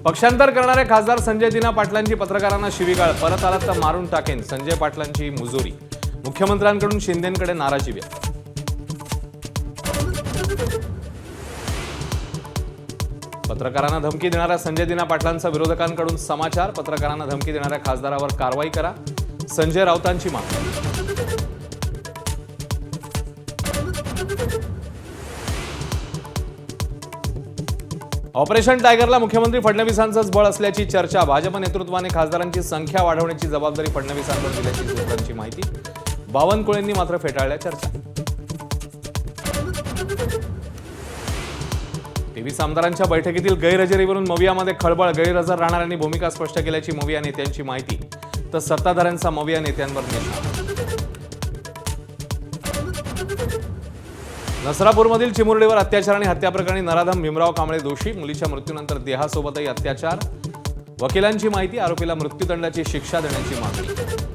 पक्षांतर करणारे खासदार संजय दिना पाटलांची पत्रकारांना शिवीगाळ, परत आलात तर मारून टाकेन, संजय पाटलांची मुजोरी. मुख्यमंत्र्यांकडून शिंदेंकडे नाराजी व्यक्त. पत्रकारांना धमकी देणाऱ्या संजय दिना पाटलांचा विरोधकांकडून समाचार, पत्रकारांना धमकी देणाऱ्या खासदारावर कारवाई करा, संजय राऊतांची मागणी. ऑपरेशन टायगरला मुख्यमंत्री फडणवीसांचंच बळ असल्याची चर्चा. भाजप नेतृत्वाने खासदारांची संख्या वाढवण्याची जबाबदारी फडणवीसांवर दिल्याची सूत्रांची माहिती. बावनकुळेंनी मात्र फेटाळल्या चर्चा. तेवीस आमदारांच्या बैठकीतील गैरहजेरीवरून मवियामध्ये खळबळ. गैरहजर राहणाऱ्यांनी भूमिका स्पष्ट केल्याची मविया नेत्यांची माहिती, तर सत्ताधाऱ्यांचा मविया नेत्यांवर निशाणा. नसरापूरमधील चिमुरडीवर अत्याचार आणि हत्या प्रकरणी नराधम भीमराव कांबळे दोषी. मुलीच्या मृत्यूनंतर देहासोबतही अत्याचार. वकिलांची माहिती, आरोपीला मृत्यूदंडाची शिक्षा देण्याची मागणी.